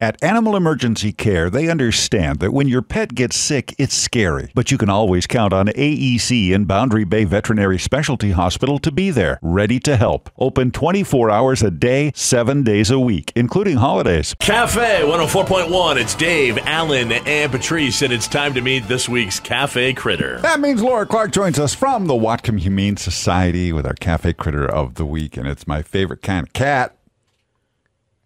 At Animal Emergency Care, they understand that when your pet gets sick, it's scary. But you can always count on AEC and Boundary Bay Veterinary Specialty Hospital to be there, ready to help. Open 24 hours a day, 7 days a week, including holidays. KAFE 104.1. It's Dave, Alan, and Patrice, and it's time to meet this week's KAFE Kritter. That means Laura Clark joins us from the Whatcom Humane Society with our KAFE Kritter of the week, and it's my favorite kind of cat.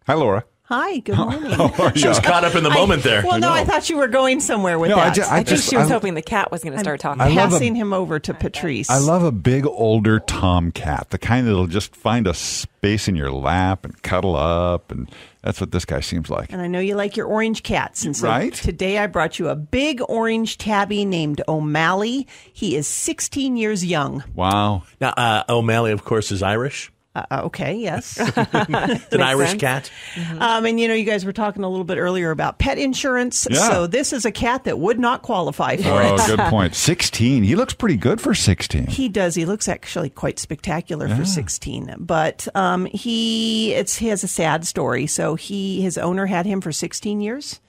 Hi, Laura. Hi, good morning. She was caught up in the moment there. Well, no, I thought you were going somewhere with that. I think she was hoping the cat was going to start talking. Passing him over to Patrice. I love a big, older tomcat, the kind that'll just find a space in your lap and cuddle up, and that's what this guy seems like. And I know you like your orange cats. And so right? Today I brought you a big orange tabby named OMalley. He is 16 years young. Wow. Now, OMalley, of course, is Irish. Okay, yes. It's an Irish sense. cat. Mm-hmm. And you guys were talking a little bit earlier about pet insurance. Yeah. So this is a cat that would not qualify for Oh, it. good point. 16. He looks pretty good for 16. He does. He looks actually quite spectacular for 16. But he has a sad story. So his owner had him for 16 years,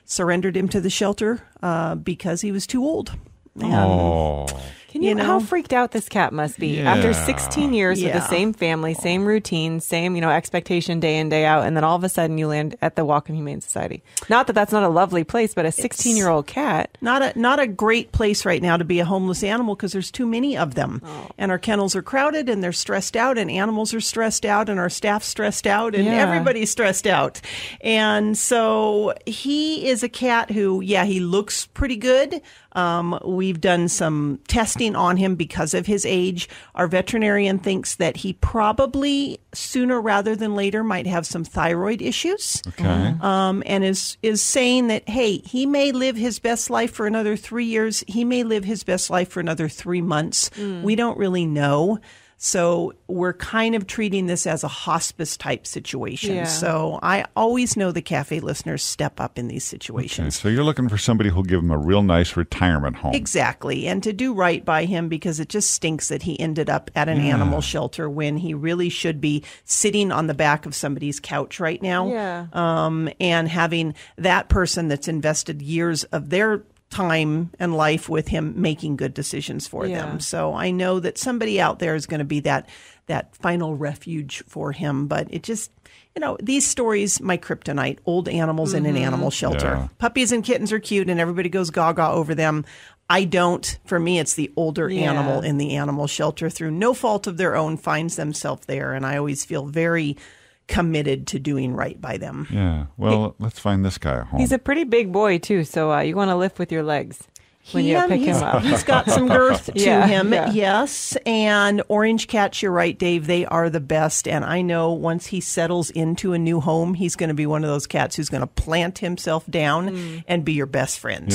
surrendered him to the shelter because he was too old. Oh. Can you know how freaked out this cat must be after 16 years with the same family, same routine, same, expectation day in, day out. And then all of a sudden you land at the Whatcom Humane Society. Not that that's not a lovely place, but a 16-year-old cat. Not a great place right now to be a homeless animal because there's too many of them. Oh. And our kennels are crowded and they're stressed out and animals are stressed out and our staff's stressed out and everybody's stressed out. And so he is a cat who, he looks pretty good. We've done some testing on him because of his age. Our veterinarian thinks that he probably sooner rather than later might have some thyroid issues. Okay. And is saying that, hey, he may live his best life for another 3 years. He may live his best life for another 3 months. We don't really know. So we're kind of treating this as a hospice type situation. Yeah. So I always know the KAFE listeners step up in these situations. Okay, so you're looking for somebody who'll give him a real nice retirement home. Exactly. And to do right by him because it just stinks that he ended up at an animal shelter when he really should be sitting on the back of somebody's couch right now. Yeah. And having that person that's invested years of their time and life with him making good decisions for them. So I know that somebody out there is going to be that final refuge for him. But it just, these stories, my kryptonite, old animals in an animal shelter. Yeah. Puppies and kittens are cute and everybody goes gaga over them. I don't. For me, it's the older animal in the animal shelter through no fault of their own finds themselves there. And I always feel very committed to doing right by them. Yeah. Well, let's find this guy a home. He's a pretty big boy, too, so you want to lift with your legs when you pick him up. He's got some girth to him, yeah. yes. And orange cats, you're right, Dave, they are the best. And I know once he settles into a new home, he's going to be one of those cats who's going to plant himself down and be your best friend.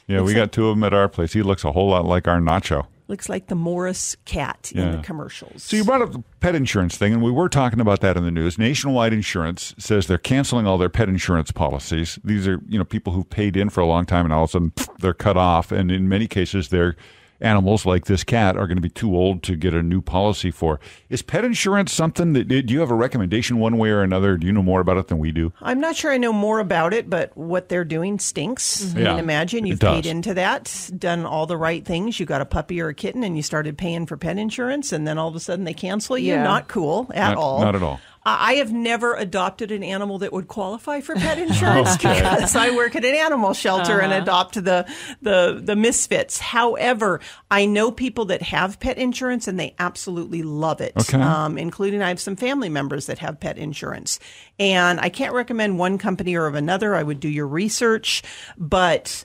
Yeah, we got two of them at our place. He looks a whole lot like our Nacho. Looks like the Morris cat in the commercials. So you brought up the pet insurance thing, and we were talking about that in the news. Nationwide Insurance says they're canceling all their pet insurance policies. These are, people who've paid in for a long time, and all of a sudden they're cut off. And in many cases, they're animals like this cat are going to be too old to get a new policy for. Is pet insurance something that, do you have a recommendation one way or another? Do you know more about it than we do? I'm not sure I know more about it, but what they're doing stinks. Mm-hmm. I mean, imagine you've paid into that, done all the right things. You got a puppy or a kitten and you started paying for pet insurance and then all of a sudden they cancel you. Yeah. Not cool at all. Not at all. I have never adopted an animal that would qualify for pet insurance because I work at an animal shelter and adopt the misfits. However, I know people that have pet insurance and they absolutely love it. Okay. Including I have some family members that have pet insurance. And I can't recommend one company or of another. I would do your research, but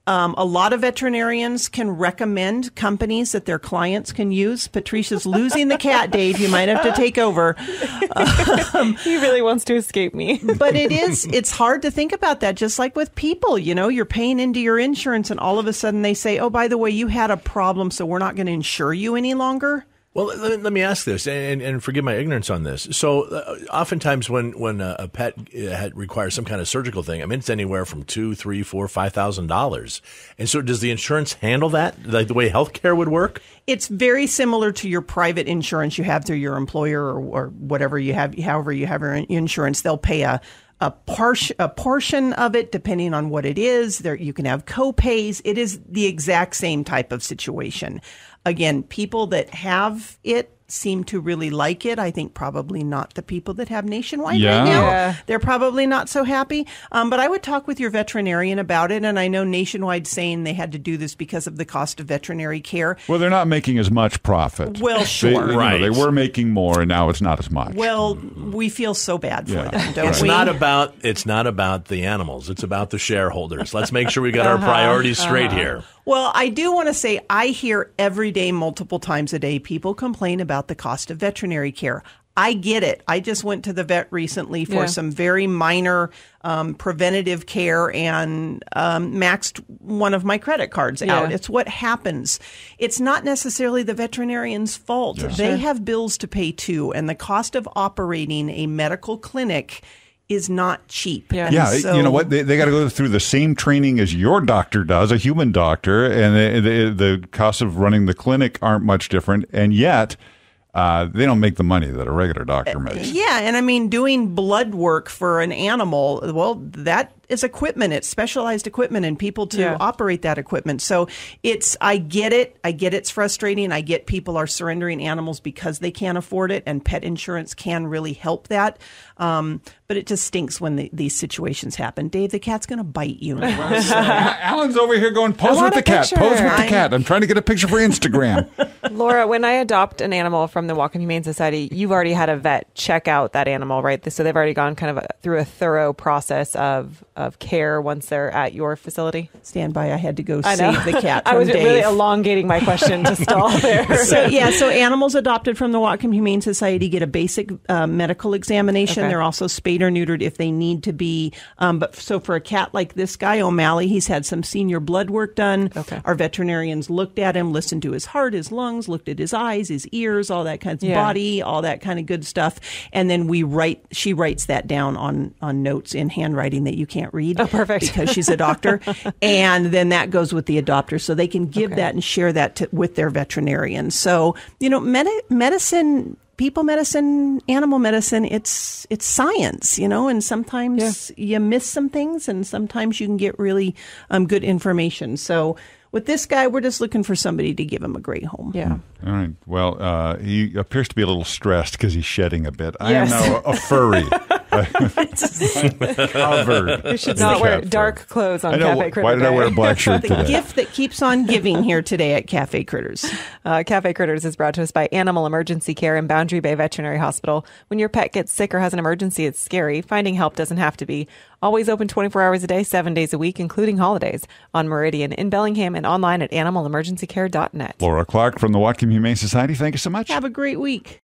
a lot of veterinarians can recommend companies that their clients can use. Patricia's losing the cat, Dave. You might have to take over. He really wants to escape me. But it's hard to think about that, just like with people. You're paying into your insurance and all of a sudden they say, oh, by the way, you had a problem, so we're not going to insure you any longer. Well, let me ask this, and forgive my ignorance on this. So, oftentimes when a pet requires some kind of surgical thing, it's anywhere from $2,000, $3,000, $4,000, $5,000. And so, does the insurance handle that, like the way healthcare would work? It's very similar to your private insurance you have through your employer or whatever you have. However, you have your insurance, they'll pay a a portion of it, depending on what it is. There, you can have co-pays. It is the exact same type of situation. Again, people that have it seem to really like it. I think probably not the people that have Nationwide right now. Yeah. They're probably not so happy. But I would talk with your veterinarian about it. And I know Nationwide's saying they had to do this because of the cost of veterinary care. Well, they're not making as much profit. Well, sure. They were making more, and now it's not as much. Well, we feel so bad for them, don't It's we? not about the animals. It's about the shareholders. Let's make sure we got our priorities straight here. Well, I do want to say I hear every day, multiple times a day, people complain about the cost of veterinary care. I get it. I just went to the vet recently for some very minor preventative care and maxed one of my credit cards out. It's what happens. It's not necessarily the veterinarian's fault. Yeah. They have bills to pay too, and the cost of operating a medical clinic is not cheap. Yeah, so, you know what? They got to go through the same training as your doctor does, a human doctor, and the costs of running the clinic aren't much different, and yet they don't make the money that a regular doctor makes. Yeah, and I mean, doing blood work for an animal, well, that is equipment. It's specialized equipment and people to operate that equipment. So I get it. I get it's frustrating. I get people are surrendering animals because they can't afford it, and pet insurance can really help that. But it just stinks when these situations happen. Dave, the cat's going to bite you. Alan's over here going, pose with the cat. picture. Pose with the cat. I'm trying to get a picture for Instagram. Laura, when I adopt an animal from the Whatcom Humane Society, you've already had a vet check out that animal, right? So they've already gone kind of through a thorough process of care once they're at your facility? Stand by. I had to go save the cat from I was Dave. really elongating my question to stall there. So animals adopted from the Whatcom Humane Society get a basic medical examination. Okay. They're also spayed or neutered if they need to be. So for a cat like this guy, OMalley, he's had some senior blood work done. Okay. Our veterinarians looked at him, listened to his heart, his lungs, looked at his eyes, his ears, all that kind of body, all that kind of good stuff. And then she writes that down on notes in handwriting that you can't read. Oh, perfect. Because she's a doctor. And then that goes with the adopter. So they can give that and share that with their veterinarian. So, medicine, people medicine, animal medicine, it's science, and sometimes you miss some things and sometimes you can get really good information. So with this guy, we're just looking for somebody to give him a great home. Yeah. All right. Well, he appears to be a little stressed because he's shedding a bit. I Yes. am now a furry. Covered. You should not wear dark clothes on I know. KAFE Kritter Why did I Day. wear a black shirt The today? gift that keeps on giving here today at KAFE Kritters. KAFE Kritters is brought to us by Animal Emergency Care in Boundary Bay Veterinary Hospital. When your pet gets sick or has an emergency, it's scary. Finding help doesn't have to be. Always open 24 hours a day, 7 days a week, including holidays. On Meridian in Bellingham and online at animalemergencycare.net. Laura Clark from the Whatcom Humane Society. Thank you so much. Have a great week.